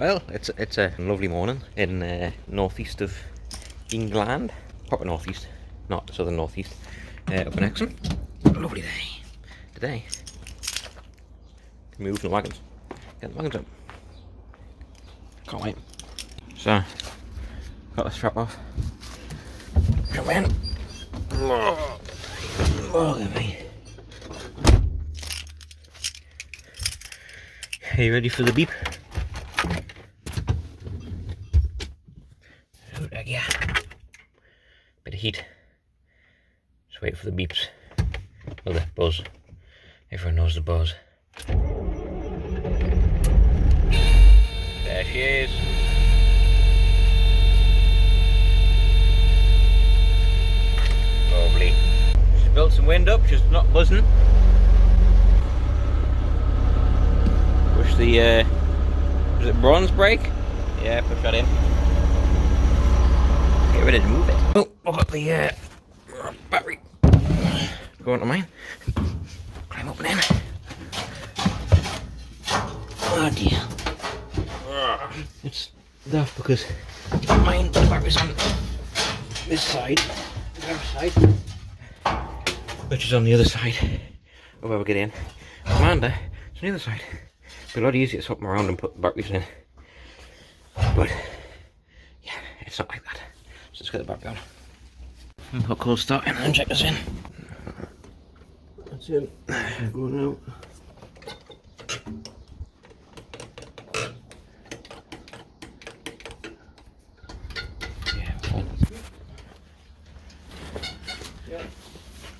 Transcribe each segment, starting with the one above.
Well, it's a lovely morning in northeast of England, proper northeast, not southern northeast, up in Exham. Lovely day today. Can move the wagons. Get the wagons up. Can't wait. So, got the strap off. Jump in. Look at me. Are you ready for the beep? Yeah. Bit of heat. Just wait for the beeps. Oh, the buzz. Everyone knows the buzz. There she is. Lovely. She's built some wind up, just not buzzing. Push the, was it bronze brake? Yeah, push that in. Get ready to move it. Oh, I've got the battery. Go on to mine. Climb up and in. Oh dear. It's daft because mine, the battery's on this side, the other side, which is on the other side of where we get in. Amanda, it's on the other side. It'd be a lot easier to swap them around and put the batteries in. But, yeah, it's not like that. So let's get the battery on. Put cold start in and check this in. That's in. Going out. Yeah, fine.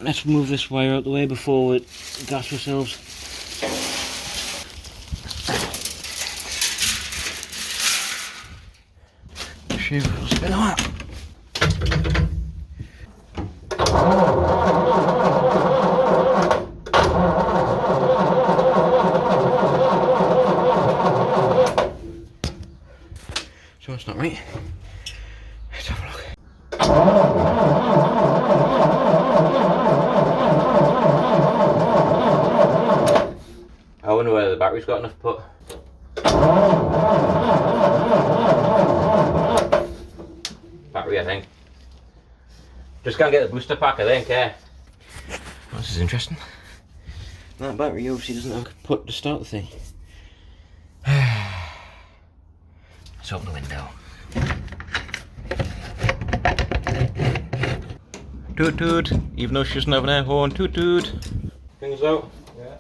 Let's move this wire out the way before we gas ourselves. Shave a spin on that. So it's not right. Let's have a look. I wonder whether the battery's got enough put. Battery, I think. Just can't get the booster pack, I think, yeah. Well, this is interesting. That battery obviously doesn't have a put to start the thing. Let's open the window. Toot toot, even though she doesn't have an air horn, toot toot. Things out. Yeah.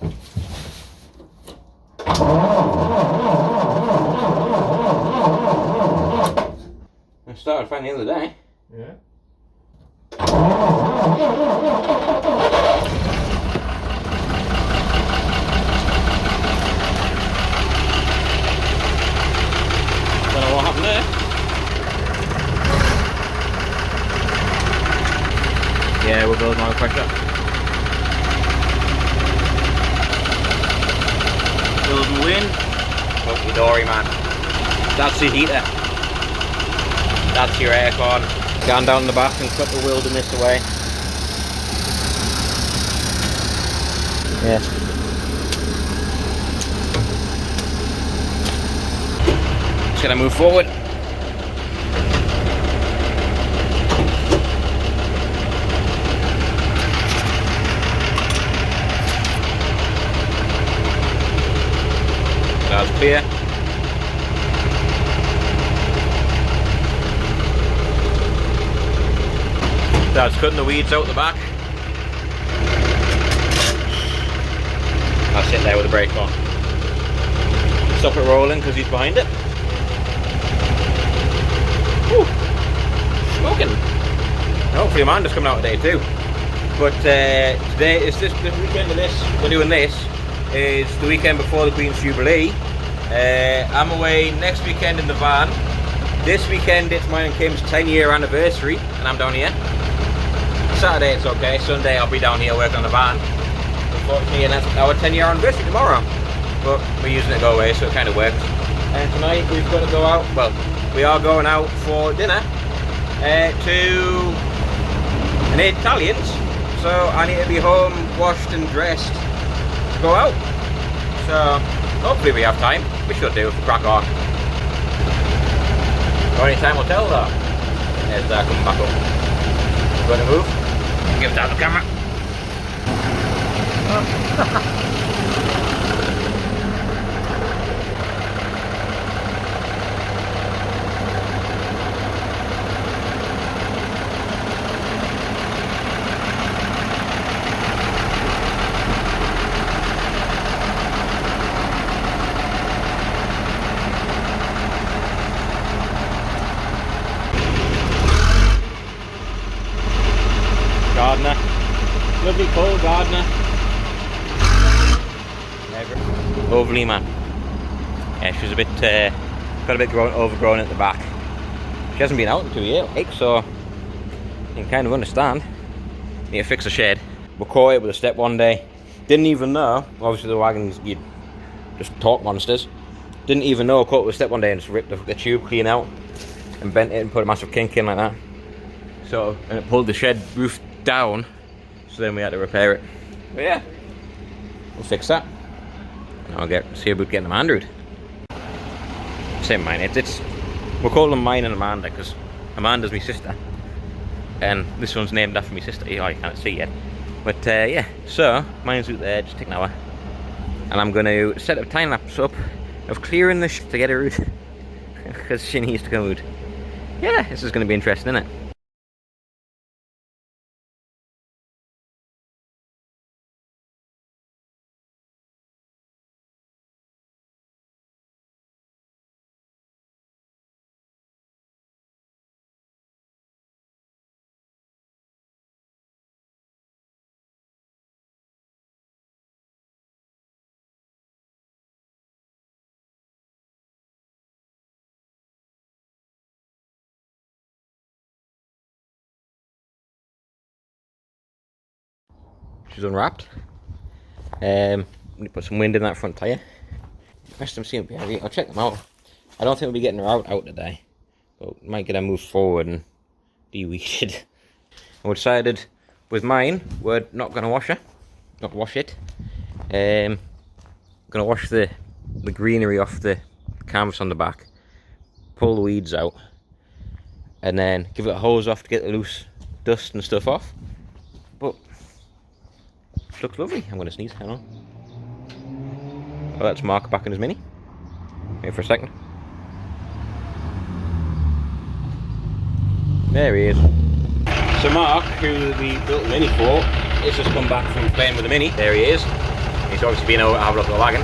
I started fine the other day. Yeah. Don't know what happened there. Yeah, we're building oil pressure. Building wind. Oh, your dory, man. That's your heater. That's your aircon. Gone down the back and cut the wilderness away. Yes. Just gonna move forward. That's clear. Dad's cutting the weeds out the back. I'll sit there with the brake on. Stop it rolling because he's behind it. Whew. Smoking. Hopefully Amanda's coming out today too. But today is this the weekend of this. We're doing this. Is the weekend before the Queen's Jubilee. I'm away next weekend in the van. This weekend it's mine and Kim's 10-year anniversary, and I'm down here. Saturday it's okay, Sunday I'll be down here working on the van. Unfortunately, and that's our 10-year anniversary tomorrow. But we're using it to go away, so it kind of works. And tonight we've got to go out, well, we are going out for dinner to an Italian's. So I need to be home, washed and dressed to go out. So hopefully we have time. We should do if we crack on. Only time will tell though. There's that coming back up. Going to move. Give that the camera. Gardener. Lovely cold gardener. Overly man. Yeah, she's a bit, got a bit overgrown at the back. She hasn't been out in 2 years, so you can kind of understand. Need to fix the shed. We caught it with a step one day. Didn't even know, obviously the wagons, you just torque monsters. Didn't even know I caught it with a step one day and just ripped the tube clean out and bent it and put a massive kink in like that. So, and it pulled the shed roof down, so then we had to repair it. But yeah, we'll fix that. And I'll see about getting them Android. Same mine, we'll call them mine and Amanda because Amanda's my sister. And this one's named after my sister. Oh, you can't see yet. But yeah, so mine's out there, just take an hour. And I'm going to set a time lapse up of clearing the to get her out. Because she needs to come out. Yeah, this is going to be interesting, isn't it? She's unwrapped. Let me put some wind in that front tyre. Rest of them seem to be heavy. I'll check them out. I don't think we'll be getting her out today, but we might get her moved forward and de-weeded. And we decided with mine, we're not going to wash her. Not wash it. Going to wash the greenery off the canvas on the back, pull the weeds out, and then give it a hose off to get the loose dust and stuff off. But looks lovely. I'm going to sneeze. Hang on. Oh, that's Mark back in his Mini. Wait for a second. There he is. So Mark, who we built the Mini for, has just come back from playing with the Mini. There he is. He's obviously been over to have a look at the wagon.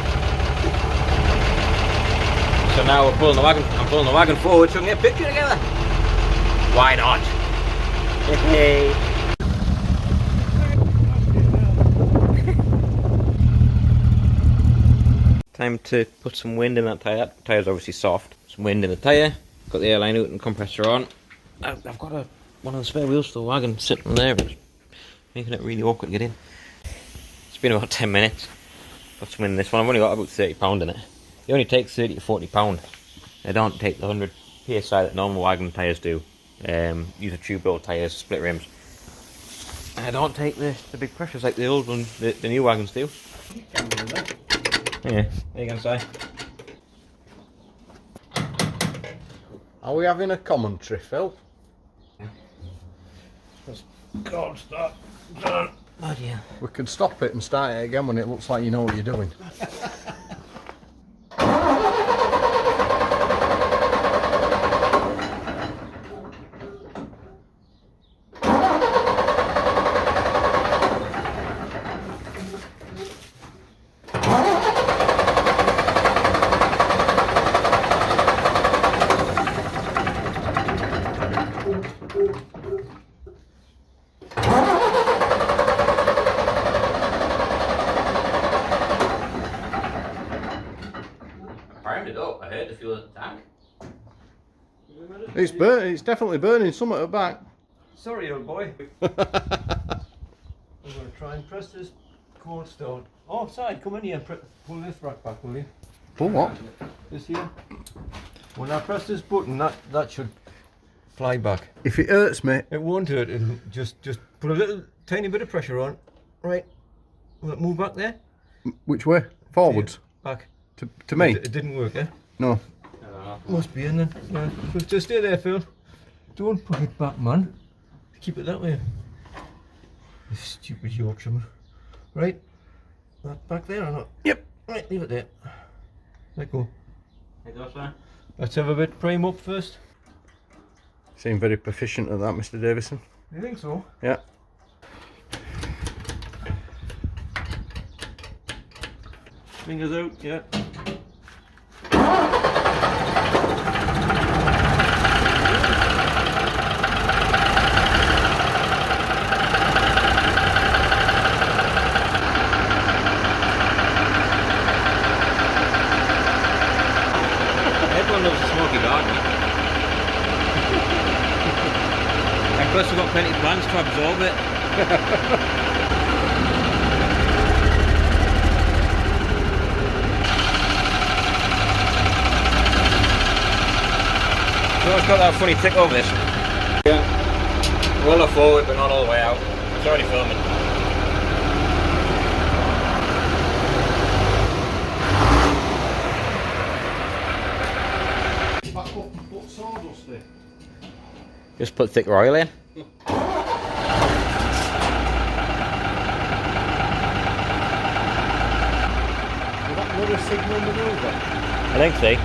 So now we're pulling the wagon. I'm pulling the wagon forward so we can get a picture together. Why not? Hey. Time to put some wind in that tyre. That tyre's obviously soft. Some wind in the tyre. Got the airline out and compressor on. I've got one of the spare wheels for the wagon sitting there, but making it really awkward to get in. It's been about 10 minutes. Got some wind in this one. I've only got about £30 in it. They only take 30 to £40. They don't take the 100 PSI that normal wagon tyres do. These are tube-built tyres, split rims. And I don't take the big pressures like the old one, the new wagons do. Yeah, there you go, Si. Are we having a commentary, Phil? God, stop. Done. Oh dear. We could stop it and start it again when it looks like you know what you're doing. Primed it up. I heard the fuel at the tank. It's it's definitely burning some at the back. Sorry, old boy. I'm going to try and press this cold stone. Oh, side, come in here and pull this rack back, will you? Pull what? This here. When I press this button, that should fly back. If it hurts me, It won't hurt. It'll just put a little tiny bit of pressure on. Right. Will it move back there? which way? Forwards? Back. To me? It didn't work, eh? No. Must be in then. Yeah. Just stay there, Phil. Don't put it back, man. Keep it that way. This stupid Yorkshireman. Right. That back there or not? Yep. Right, leave it there. Let go. Let's have a bit prime up first. Seem very proficient at that, Mr. Davison. You think so? Yeah. Fingers out, yeah. Everyone loves a smoky garden. And plus we've got plenty of plants to absorb it. So it's got that funny tick over this. Yeah. Roller forward but not all the way out. It's already filming. Back up and put sawdust in. Just put thicker oil in. Is that another signal manoeuvre? I think so.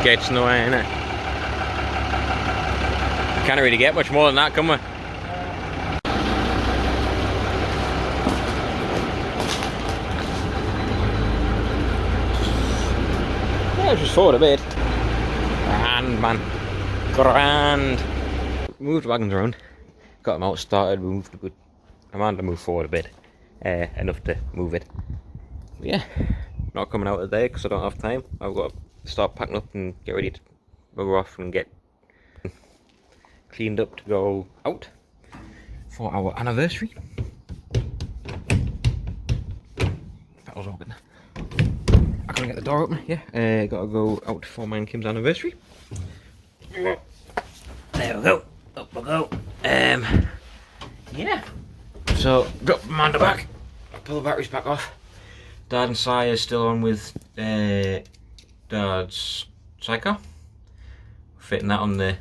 Gets in the way, innit? Can't really get much more than that, can we? Yeah, just forward a bit. Grand, man. Grand. Moved the wagons around. Got them out, started, moved a bit. Amanda moved forward a bit. Enough to move it. But yeah, not coming out today because I don't have time. I've got to start packing up and get ready to move off and get cleaned up to go out for our anniversary. That was open. I couldn't get the door open. Yeah, gotta go out for mine and Kim's anniversary. There we go. Up we go. Yeah. So drop Amanda back. Pull the batteries back off. Dad and Si are still on with Dad's sidecar. Fitting that on the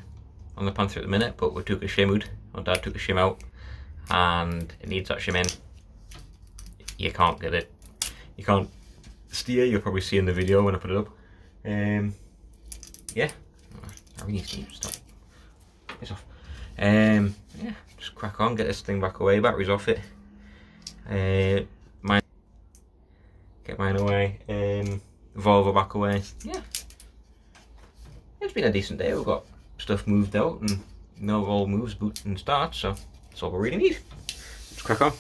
Panther at the minute, but we took a shim out. Or Dad took a shim out, and it needs that shim in. You can't get it. You can't steer. You'll probably see in the video when I put it up. Yeah. I really need to stop. It's off. Yeah. Just crack on. Get this thing back away. Batteries off it. Get mine away. Volvo back away. Yeah. It's been a decent day. We've got stuff moved out and all moves, boot and starts, so that's all we really need. Let's crack on.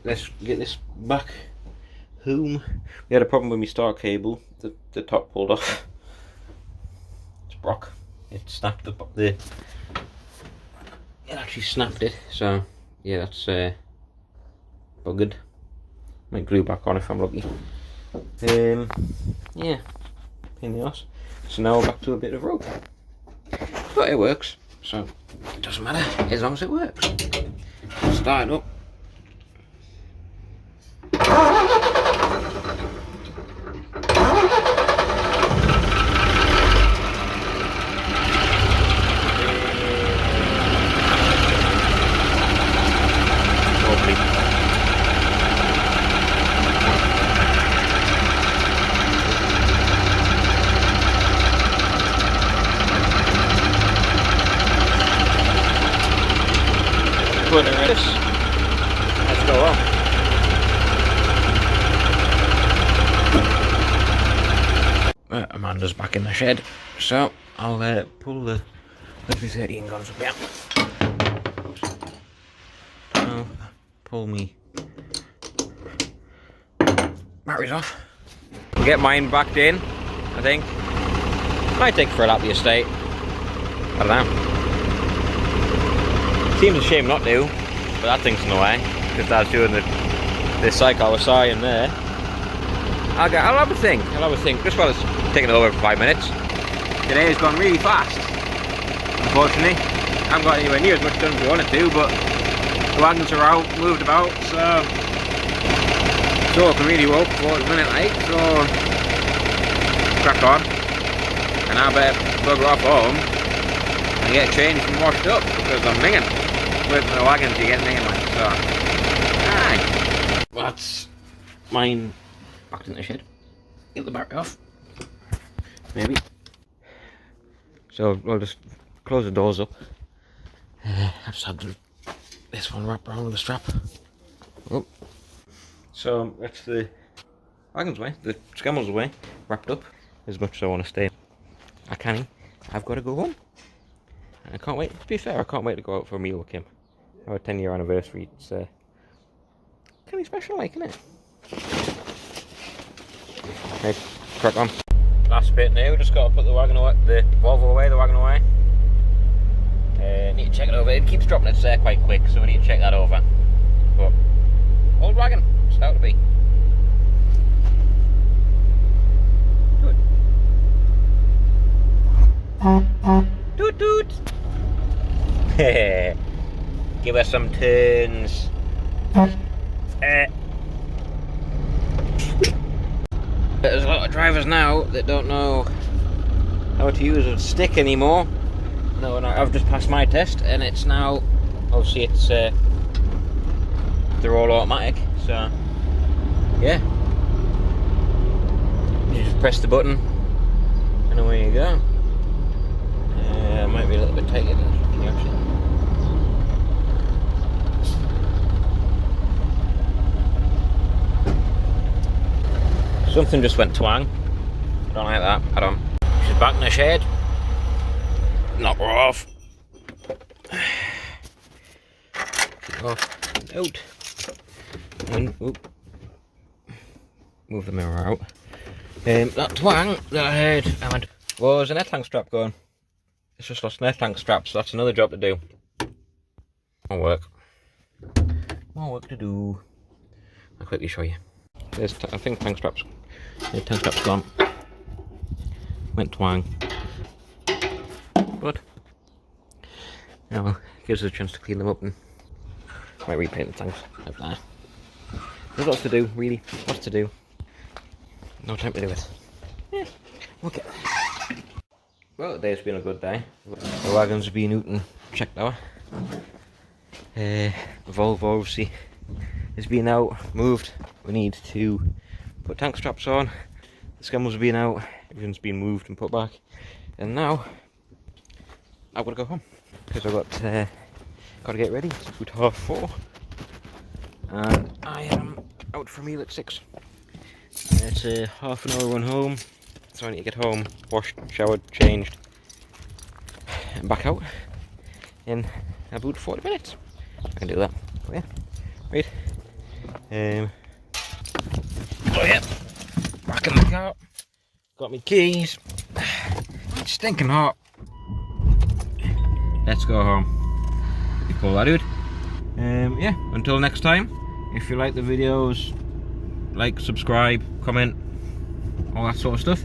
Let's get this back home. We had a problem with my star cable. The top pulled off. It's broke. It snapped it actually snapped it, so yeah, that's buggered. Might glue back on if I'm lucky. Yeah, pain in the arse. So now we're back to a bit of rope. But it works, so it doesn't matter as long as it works. Start it up. Let's go on. Amanda's back in the shed, so I'll pull the 13 guns up here. I'll pull me batteries off. Get mine backed in, I think. Might take for a lap of the estate. I don't know. Seems a shame not to, but that thing's in the way because Dad's doing the cycle with Si in there. I'll have a think. Just while it's taking over for 5 minutes. Today has gone really fast. Unfortunately, I haven't got anywhere near as much done as we wanted to, but the wagons are out, moved about, so I can really walk for a minute like, so crack on. And I better bugger off home and get changed and washed up because I'm minging. With the wagons you get minging like, so aye. That's mine back in the shed. Get the battery off. Maybe. So we'll just close the doors up. I've just had this one wrapped around with a strap. Oh. So that's the wagon's way, the Scammell'S way, wrapped up. As much as I want to stay, I've got to go home. I can't wait, to be fair, I can't wait to go out for a meal with Kim. Our 10-year anniversary, it's kind of special, like, isn't it? Right, crack on. Last bit now, just got to put the wagon away, the Volvo away, the wagon away. Need to check it over, it keeps dropping its air quite quick, so we need to check that over. But, old wagon, it's how to be. Toot toot! Give us some turns. There's a lot of drivers now that don't know how to use a stick anymore. No, I've just passed my test and it's now, obviously it's they're all automatic, so yeah. You just press the button and away you go. It might be a little bit tighter than you actually. Something just went twang. I don't like that. I don't. She's back in the shed. Knock her off. Off. Out. And, oop. Move the mirror out. That twang that I heard, was an air tank strap going. It's just lost an air tank strap, so that's another job to do. More work. More work to do. I'll quickly show you. There's, I think tank straps. The tank strap's gone. Went twang. But, yeah, well, gives us a chance to clean them up and might repaint the tanks like that. There's lots to do, really. Lots to do. No time to do it. Yeah, okay. Well, today's been a good day. The wagon's been out and checked out. Volvo obviously has been out, moved. We need to put tank straps on. The Scammell'S have been out, everything's been moved and put back. And now, I've got to go home. Because I've got to get ready. It's about 4:30. And I am out for a meal at 6. It's a half an hour run home. So I need to get home, washed, showered, changed, and back out in about 40 minutes. I can do that. Oh yeah. Right. Oh yeah. Back in the car. Got my keys. It's stinking hot. Let's go home. Pretty cool, that dude. Yeah. Until next time. If you like the videos, like, subscribe, comment, all that sort of stuff.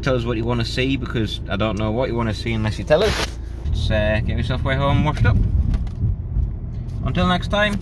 Tell us what you want to see, because I don't know what you want to see unless you tell us. Just get yourself way home washed up. Until next time.